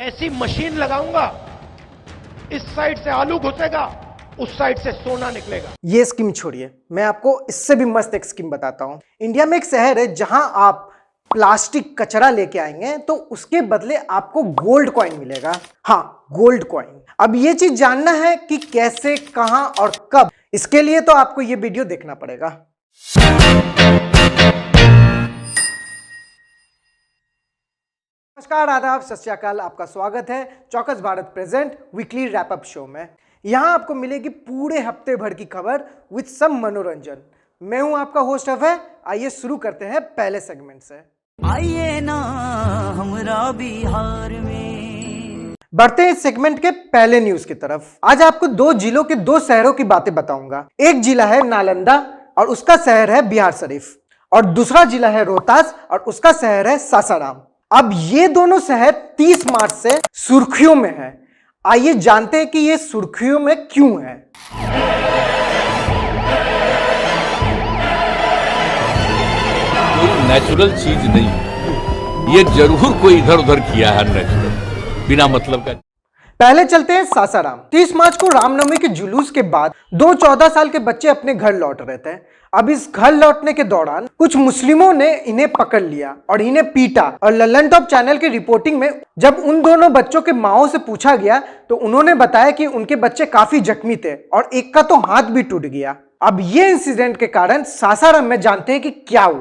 ऐसी मशीन लगाऊंगा, इस साइड से आलू घुसेगा, उस साइड से सोना निकलेगा। ये स्कीम छोड़िए, मैं आपको इससे भी मस्त एक स्कीम बताता हूं। इंडिया में एक शहर है जहां आप प्लास्टिक कचरा लेके आएंगे तो उसके बदले आपको गोल्ड कॉइन मिलेगा। हाँ, गोल्ड कॉइन। अब ये चीज जानना है कि कैसे, कहां और कब, इसके लिए तो आपको ये वीडियो देखना पड़ेगा। नमस्कार, आदाब, सत श्री अकाल। आपका स्वागत है चौकस Bharat present weekly wrap up show में। यहां आपको मिलेगी पूरे हफ्ते भर की खबर विद सम मनोरंजन। मैं हूं आपका होस्ट अभय। आइए शुरू करते हैं पहले सेगमेंट से। आइए ना हमरा बिहार में। बढ़ते हैं इस सेगमेंट के पहले न्यूज की तरफ। आज आपको दो जिलों के दो शहरों की बातें बताऊंगा। एक जिला है नालंदा और उसका शहर है बिहार शरीफ, और दूसरा जिला है रोहतास और उसका शहर है सासाराम। अब ये दोनों शहर 30 मार्च से सुर्खियों में है। आइए जानते हैं कि ये सुर्खियों में क्यों है। कोई नेचुरल चीज नहीं है, ये जरूर कोई इधर उधर किया है नेचुरल, बिना मतलब का। पहले चलते हैं सासाराम। 30 मार्च को रामनवमी के जुलूस के बाद दो 14 साल के बच्चे अपने घर लौट रहे थे। अब इस घर लौटने के दौरान कुछ मुस्लिमों ने इन्हें पकड़ लिया और इन्हें पीटा। और लल्लन टॉप चैनल की रिपोर्टिंग में जब उन दोनों बच्चों के माओ से पूछा गया तो उन्होंने बताया कि उनके बच्चे काफी जख्मी थे और एक का तो हाथ भी टूट गया। अब ये इंसिडेंट के कारण सासाराम में जानते हैं कि क्या हुआ।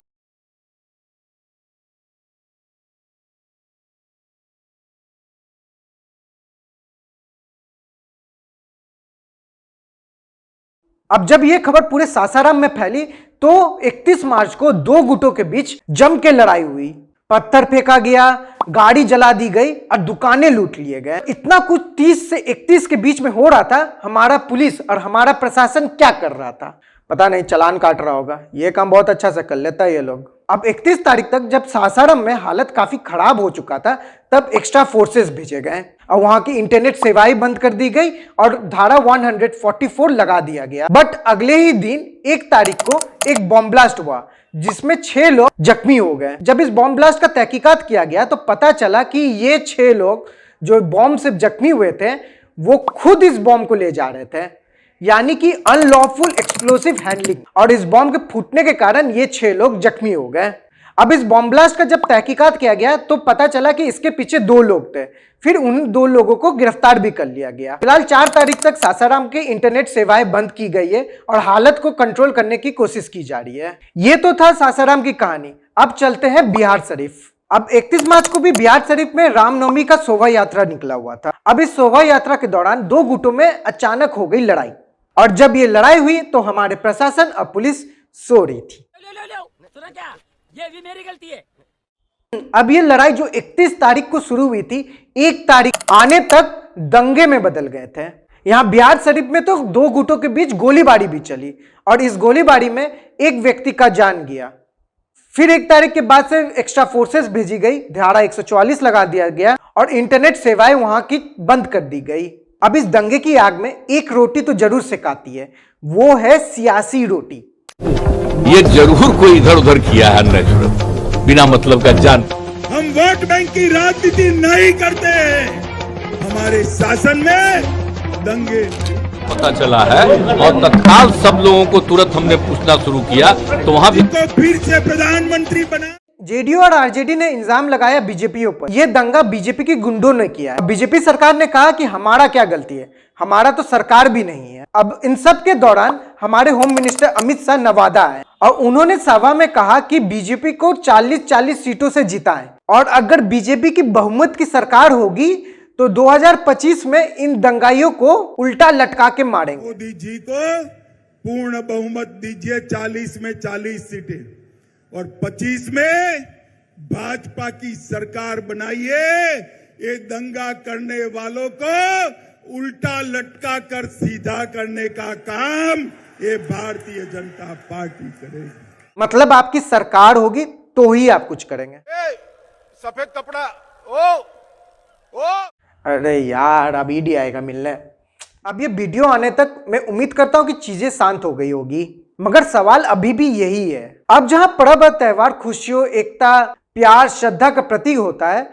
अब जब यह खबर पूरे सासाराम में फैली तो 31 मार्च को दो गुटों के बीच जम के लड़ाई हुई। पत्थर फेंका गया, गाड़ी जला दी गई और दुकानें लूट लिए गए। इतना कुछ 30 से 31 के बीच में हो रहा था। हमारा पुलिस और हमारा प्रशासन क्या कर रहा था पता नहीं, चालान काट रहा होगा। ये काम बहुत अच्छा से कर लेता है ये लोग। अब 31 तारीख तक जब सासाराम में हालत काफी खराब हो चुका था तब एक्स्ट्रा फोर्सेस भेजे गए और वहां की इंटरनेट सेवाएं बंद कर दी गई और धारा 144 लगा दिया गया। बट अगले ही दिन 1 तारीख को एक बॉम्ब ब्लास्ट हुआ जिसमें 6 लोग जख्मी हो गए। जब इस बॉम्ब ब्लास्ट का तहकीकात किया गया तो पता चला कि ये 6 लोग जो बॉम्ब से जख्मी हुए थे वो खुद इस बॉम्ब को ले जा रहे थे, यानी कि अनलॉफुल एक्सप्लोसिव हैंडलिंग। और इस बॉम्ब के फूटने के कारण ये 6 लोग जख्मी हो गए। अब इस बॉम्ब ब्लास्ट का जब तहकीकात किया गया तो पता चला कि इसके पीछे 2 लोग थे। फिर उन 2 लोगों को गिरफ्तार भी कर लिया गया। फिलहाल 4 तारीख तक सासाराम की इंटरनेट सेवाएं बंद की गई है और हालत को कंट्रोल करने की कोशिश की जा रही है। ये तो था सासाराम की कहानी। अब चलते हैं बिहार शरीफ। अब 31 मार्च को भी बिहार शरीफ में रामनवमी का शोभा यात्रा निकला हुआ था। अब इस शोभा यात्रा के दौरान 2 गुटों में अचानक हो गई लड़ाई और जब ये लड़ाई हुई तो हमारे प्रशासन और पुलिस सो रही थी। सुना क्या? ये भी मेरी गलती है। अब ये लड़ाई जो 31 तारीख को शुरू हुई थी 1 तारीख आने तक दंगे में बदल गए थे। यहां बिहार शरीफ में तो 2 गुटों के बीच गोलीबारी भी चली और इस गोलीबारी में एक व्यक्ति का जान गया। फिर 1 तारीख के बाद से एक्स्ट्रा फोर्सेस भेजी गई, धारा 144 लगा दिया गया और इंटरनेट सेवाएं वहां की बंद कर दी गई। अब इस दंगे की आग में एक रोटी तो जरूर सिकाती है, वो है सियासी रोटी। ये जरूर कोई इधर उधर किया है नेचुरल, बिना मतलब का जान। हम वोट बैंक की राजनीति नहीं करते हैं, हमारे शासन में दंगे पता चला है और तत्काल सब लोगों को तुरंत हमने पूछना शुरू किया तो वहां भी को फिर से प्रधानमंत्री बना। जेडीयू और आरजेडी ने इल्जाम लगाया बीजेपी पर। यह दंगा बीजेपी की गुंडों ने किया है। बीजेपी सरकार ने कहा कि हमारा क्या गलती है, हमारा तो सरकार भी नहीं है। अब इन सब के दौरान हमारे होम मिनिस्टर अमित शाह नवादा आए और उन्होंने सभा में कहा कि बीजेपी को 40-40 सीटों से जिताएं और अगर बीजेपी की बहुमत की सरकार होगी तो 2025 में इन दंगाइयों को उल्टा लटका के मारेंगे। मोदी जी को पूर्ण बहुमत दीजिए, 40 में 40 सीटें और 25 में भाजपा की सरकार बनाइए। ये दंगा करने वालों को उल्टा लटका कर सीधा करने का काम ये भारतीय जनता पार्टी करेगी। मतलब आपकी सरकार होगी तो ही आप कुछ करेंगे। सफेद कपड़ा ओ अरे यार, अब ईडी आएगा मिलने। अब ये वीडियो आने तक मैं उम्मीद करता हूं कि चीजें शांत हो गई होगी, मगर सवाल अभी भी यही है। अब जहां पर्व और त्योहार खुशियों, एकता, प्यार, श्रद्धा का प्रतीक होता है,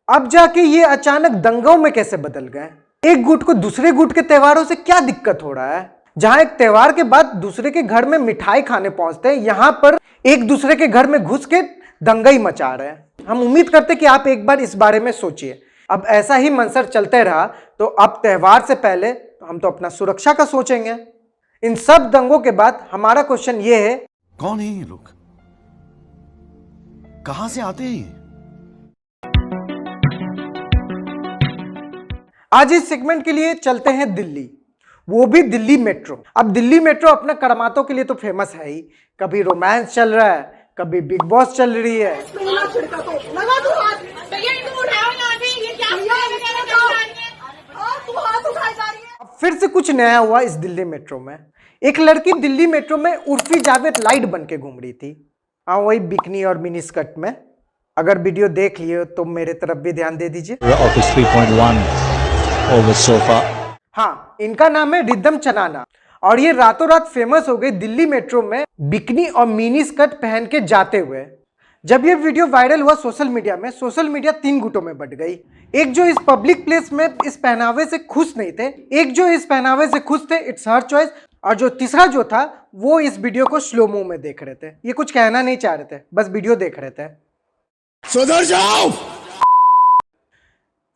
अब जाके ये अचानक दंगों में कैसे बदल गए? एक गुट को दूसरे गुट के त्योहारों से क्या दिक्कत हो रहा है? जहां एक त्योहार के बाद दूसरे के घर में मिठाई खाने पहुंचते हैं, यहां पर एक दूसरे के घर में घुस के दंगा ही मचा रहे हैं। हम उम्मीद करते कि आप एक बार इस बारे में सोचिए। अब ऐसा ही मंसर चलते रहा तो अब त्योहार से पहले हम तो अपना सुरक्षा का सोचेंगे। इन सब दंगों के बाद हमारा क्वेश्चन ये है, कौन है ये लोग? कहां से आते हैं ये? आज इस सेगमेंट के लिए चलते हैं दिल्ली, वो भी दिल्ली मेट्रो। अब दिल्ली मेट्रो अपने करमातों के लिए तो फेमस है ही। कभी रोमांस चल रहा है, कभी बिग बॉस चल रही है। अब फिर से कुछ नया हुआ इस दिल्ली मेट्रो में। एक लड़की दिल्ली मेट्रो में उर्फी जावेद लाइट बन के घूम रही थी। हाँ, वही बिकनी और मिनी स्कर्ट में। अगर वीडियो देख लिए तो मेरे तरफ भी ध्यान दे दीजिए। Office 3.1 over sofa. हाँ, इनका नाम है रिदम चनाना और ये रातों रात फेमस हो गई दिल्ली मेट्रो में बिकनी और मिनी स्कर्ट पहन के जाते हुए। जब ये वीडियो वायरल हुआ सोशल मीडिया में, सोशल मीडिया 3 गुटों में बंट गई। एक जो इस पब्लिक प्लेस में इस पहनावे से खुश नहीं थे, एक जो इस पहनावे से खुश थे, इट्स हर चॉइस, और जो तीसरा जो था वो इस वीडियो को स्लो मो में देख रहे थे। ये कुछ कहना नहीं चाह रहे थे, बस वीडियो देख रहे थे। सुधर जाओ।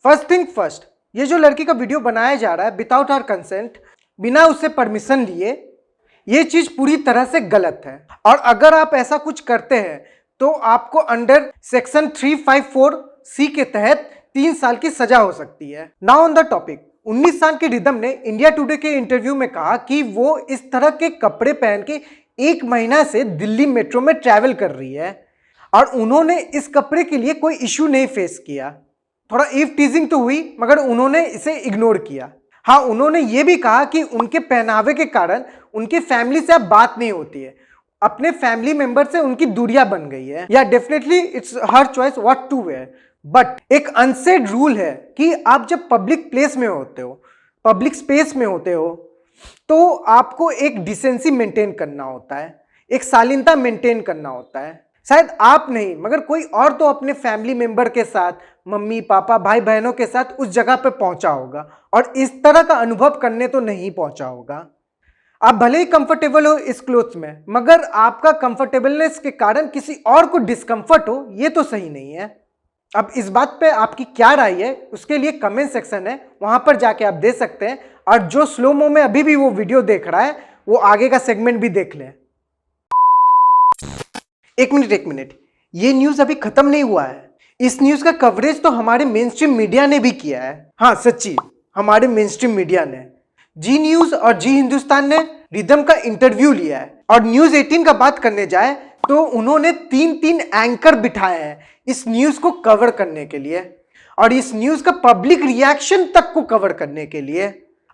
फर्स्ट थिंग फर्स्ट, ये जो लड़की का वीडियो बनाया जा रहा है विदाउट हर कंसेंट, बिना उससे परमिशन लिए, ये चीज पूरी तरह से गलत है। और अगर आप ऐसा कुछ करते हैं तो आपको अंडर सेक्शन 354C के तहत 3 साल की सजा हो सकती है। नाउ ऑन द टॉपिक, 19 साल की रिदम ने इंडिया टुडे के इंटरव्यू में कहा कि वो इस तरह के कपड़े पहन के 1 महीना से दिल्ली मेट्रो में ट्रैवल कर रही है और उन्होंने इस कपड़े के लिए कोई इश्यू नहीं फेस किया। थोड़ा ईव टीजिंग तो हुई मगर उन्होंने इसे इग्नोर किया। हाँ, उन्होंने ये भी कहा कि उनके पहनावे के कारण उनकी फैमिली से अब बात नहीं होती है, अपने फैमिली मेंबर से उनकी दूरियां बन गई है। या definitely it's her choice what to wear, but एक अनसेड रूल है कि आप जब पब्लिक प्लेस में होते हो, पब्लिक स्पेस में होते हो, तो आपको एक डिसेंसी मेंटेन करना होता है, एक शालीनता मेंटेन करना होता है। शायद आप नहीं मगर कोई और तो अपने फैमिली मेंबर के साथ, मम्मी पापा भाई बहनों के साथ उस जगह पे पहुंचा होगा और इस तरह का अनुभव करने तो नहीं पहुंचा होगा। आप भले ही कंफर्टेबल हो इस क्लोथ्स में, मगर आपका कंफर्टेबलनेस के कारण किसी और को डिस्कंफर्ट हो, ये तो सही नहीं है। अब इस बात पे आपकी क्या राय है उसके लिए कमेंट सेक्शन है, वहां पर जाके आप दे सकते हैं। और जो स्लो मो में अभी भी वो वीडियो देख रहा है वो आगे का सेगमेंट भी देख ले। एक मिनट, ये न्यूज अभी खत्म नहीं हुआ है। इस न्यूज का कवरेज तो हमारे मेन स्ट्रीम मीडिया ने भी किया है। हाँ सच्ची, हमारे मेन स्ट्रीम मीडिया ने, जी न्यूज और जी हिंदुस्तान ने रिदम का इंटरव्यू लिया है। और न्यूज 18 का बात करने जाए तो उन्होंने 3 एंकर बिठाए हैं इस न्यूज को कवर करने के लिए और इस न्यूज का पब्लिक रिएक्शन तक को कवर करने के लिए।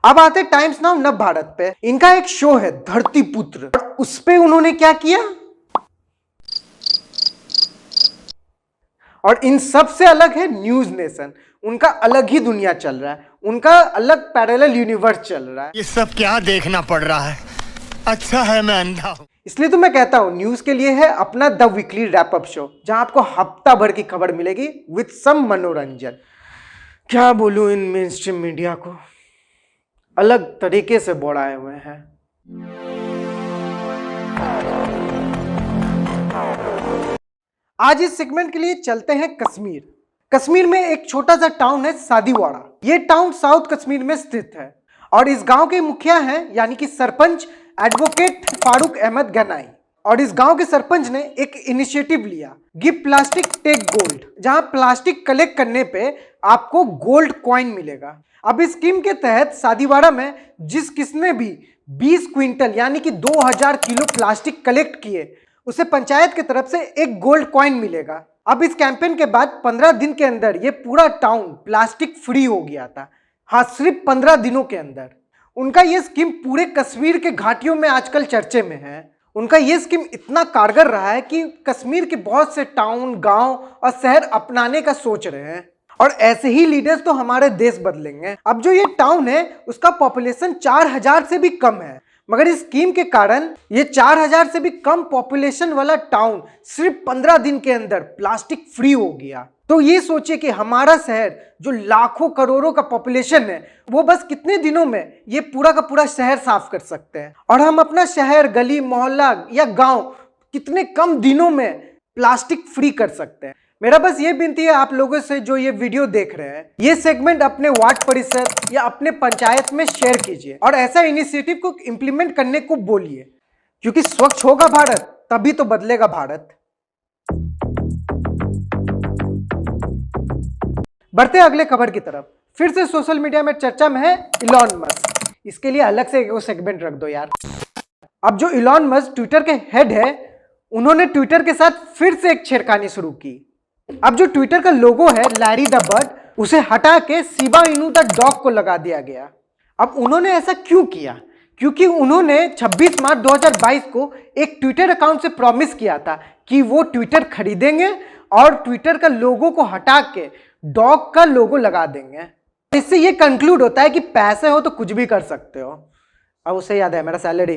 अब आते टाइम्स नाउ नव भारत पे, इनका एक शो है धरती पुत्र, और उस पे उन्होंने क्या किया, और इन सब से अलग है न्यूज नेशन। उनका अलग ही दुनिया चल रहा है, उनका अलग पैरेलल यूनिवर्स चल रहा है। ये सब क्या देखना पड़ रहा है? अच्छा है मैं अंधा हूं। इसलिए तो मैं कहता हूं न्यूज के लिए है अपना the weekly wrap up show, जहां आपको हफ्ता भर की खबर मिलेगी विद सम मनोरंजन। क्या बोलूं, इन मेन स्ट्रीम मीडिया को अलग तरीके से बढ़ाए हुए हैं। आज इस सेगमेंट के लिए चलते हैं कश्मीर। कश्मीर में एक छोटा सा टाउन है सादीवाड़ा। ये टाउन साउथ कश्मीर में स्थित है और इस गांव के मुखिया हैं यानी कि सरपंच एडवोकेट फारूक अहमद गनाई। और इस गांव के सरपंच ने एक इनिशिएटिव लिया, गिव प्लास्टिक टेक गोल्ड, जहां प्लास्टिक कलेक्ट करने पे आपको गोल्ड कॉइन मिलेगा। अब इस स्कीम के तहत सादीवाड़ा में जिस किसने भी 20 क्विंटल यानी कि 2000 किलो प्लास्टिक कलेक्ट किए उसे पंचायत की तरफ से एक गोल्ड कॉइन मिलेगा। अब इस कैंपेन के बाद 15 दिन के अंदर ये पूरा टाउन प्लास्टिक फ्री हो गया था। हाँ, सिर्फ 15 दिनों के अंदर। उनका ये स्कीम पूरे कश्मीर के घाटियों में आजकल चर्चे में है। उनका ये स्कीम इतना कारगर रहा है कि कश्मीर के बहुत से टाउन, गांव और शहर अपनाने का सोच रहे हैं। और ऐसे ही लीडर्स तो हमारे देश बदलेंगे। अब जो ये टाउन है उसका पॉपुलेशन 4000 से भी कम है, मगर इस स्कीम के कारण ये 4000 से भी कम पॉपुलेशन वाला टाउन सिर्फ 15 दिन के अंदर प्लास्टिक फ्री हो गया। तो ये सोचिए कि हमारा शहर जो लाखों करोड़ों का पॉपुलेशन है, वो बस कितने दिनों में ये पूरा का पूरा शहर साफ कर सकते हैं। और हम अपना शहर, गली, मोहल्ला या गांव कितने कम दिनों में प्लास्टिक फ्री कर सकते हैं। मेरा बस ये विनती है आप लोगों से जो ये वीडियो देख रहे हैं, ये सेगमेंट अपने वार्ड परिषद या अपने पंचायत में शेयर कीजिए और ऐसा इनिशिएटिव को इम्प्लीमेंट करने को बोलिए, क्योंकि स्वच्छ होगा भारत तभी तो बदलेगा भारत। बढ़ते अगले खबर की तरफ। फिर से सोशल मीडिया में चर्चा में है इलॉन मस्क। इसके लिए अलग से एक सेगमेंट रख दो यार। अब जो इलॉन मस्क ट्विटर के हेड है, उन्होंने ट्विटर के साथ फिर से एक छेड़खानी शुरू की। अब जो ट्विटर का लोगो है लैरी द बर्ड, उसे हटा के शिबा इनू द डॉग को लगा दिया गया। अब उन्होंने ऐसा क्यों किया? क्योंकि उन्होंने 26 मार्च 2022 को एक ट्विटर अकाउंट से प्रॉमिस किया था कि वो ट्विटर खरीदेंगे और ट्विटर का लोगो को हटा के डॉग का लोगो लगा देंगे। इससे ये कंक्लूड होता है कि पैसे हो तो कुछ भी कर सकते हो। अब उसे याद है मेरा सैलरी।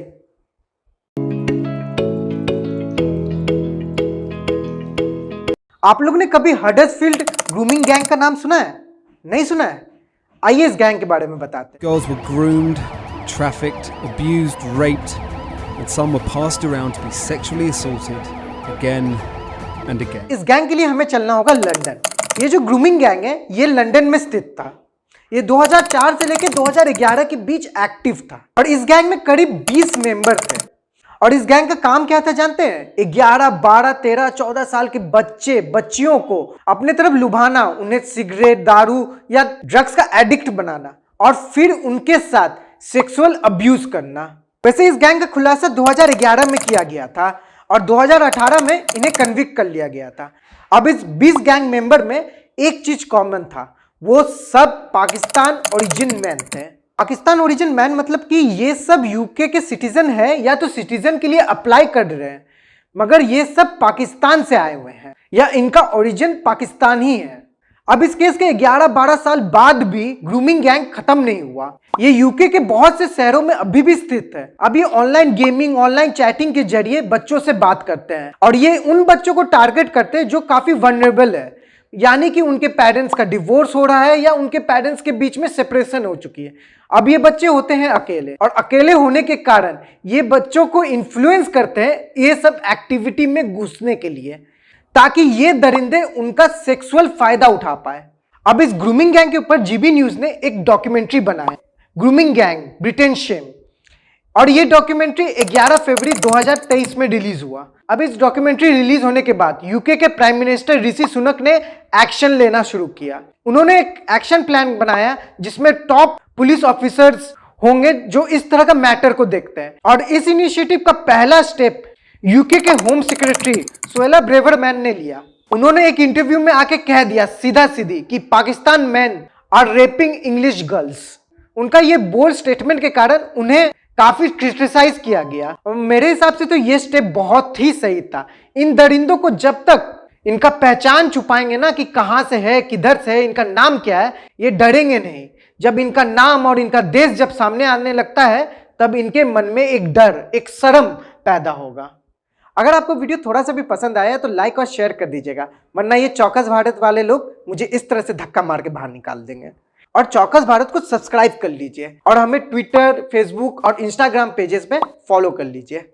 आप लोग ने कभी हडर्सफील्ड ग्रूमिंग गैंग का नाम सुना है? नहीं सुना है? आइए इस गैंग के बारे में बताते हैं। Girls were groomed, trafficked, abused, raped, and some were passed around to be sexually assaulted again and again. इस गैंग के लिए हमें चलना होगा लंदन। ये जो ग्रूमिंग गैंग है ये लंदन में स्थित था। ये 2004 से लेकर 2011 के बीच एक्टिव था और इस गैंग में करीब 20 मेंबर थे। और इस गैंग का काम क्या था जानते हैं? 11, 12, 13, 14 साल के बच्चियों को अपने तरफ लुभाना, उन्हें सिगरेट, दारू या ड्रग्स का एडिक्ट बनाना और फिर उनके साथ सेक्सुअल अब्यूज करना। वैसे इस गैंग का खुलासा 2011 में किया गया था और 2018 में इन्हें कन्विक्ट कर लिया गया था। अब इस 20 गैंग मेंबर में एक चीज कॉमन था, वो सब पाकिस्तान ओरिजिन मैन थे। पाकिस्तान ओरिजिन मैन मतलब कि ये सब यूके के सिटीजन है या तो सिटीजन के लिए अप्लाई कर रहे हैं, मगर ये सब पाकिस्तान से आए हुए हैं या इनका ओरिजिन पाकिस्तान ही है। अब इस केस के 11-12 साल बाद भी ग्रूमिंग गैंग खत्म नहीं हुआ। ये यूके के बहुत से शहरों में अभी भी स्थित है। अब ये ऑनलाइन गेमिंग, ऑनलाइन चैटिंग के जरिए बच्चों से बात करते हैं और ये उन बच्चों को टारगेट करते हैं जो काफी वल्नरेबल है, यानी कि उनके पेरेंट्स का डिवोर्स हो रहा है या उनके पेरेंट्स के बीच में सेपरेशन हो चुकी है। अब ये बच्चे होते हैं अकेले और अकेले होने के कारण ये बच्चों को इन्फ्लुएंस करते हैं ये सब एक्टिविटी में घुसने के लिए, ताकि ये दरिंदे उनका सेक्सुअल फायदा उठा पाए। अब इस ग्रूमिंग गैंग के ऊपर जीबी न्यूज ने एक डॉक्यूमेंट्री बनाया, ग्रूमिंग गैंग ब्रिटेन शेम, और ये डॉक्यूमेंट्री 11 फरवरी 2023 में रिलीज हुआ। अब इस डॉक्यूमेंट्री रिलीज होने के बाद यूके के प्राइम मिनिस्टर ऋषि सुनक ने एक्शन लेना शुरू किया। उन्होंने एक एक्शन प्लान बनाया जिसमें टॉप पुलिस ऑफिसर्स होंगे जो इस तरह का मैटर को देखते हैं। और इस इनिशिएटिव का पहला स्टेप यूके के होम सेक्रेटरी सुएला ब्रेवरमैन ने लिया। उन्होंने एक इंटरव्यू में आके कह दिया सीधा सीधी कि Pakistan man are raping English girls. उनका ये बोल्ड स्टेटमेंट के कारण उन्हें काफी क्रिटिसाइज किया गया। मेरे हिसाब से तो ये स्टेप बहुत ही सही था। इन दरिंदों को जब तक इनका पहचान छुपाएंगे ना कि कहां से है, किधर से है, इनका नाम क्या है, ये डरेंगे नहीं। जब इनका नाम और इनका देश जब सामने आने लगता है तब इनके मन में एक डर, एक शर्म पैदा होगा। अगर आपको वीडियो थोड़ा सा भी पसंद आया तो लाइक और शेयर कर दीजिएगा, वरना ये चौकस भारत वाले लोग मुझे इस तरह से धक्का मार के बाहर निकाल देंगे। और चौकस भारत को सब्सक्राइब कर लीजिए और हमें ट्विटर, फेसबुक और इंस्टाग्राम पेजेस पे फॉलो कर लीजिए।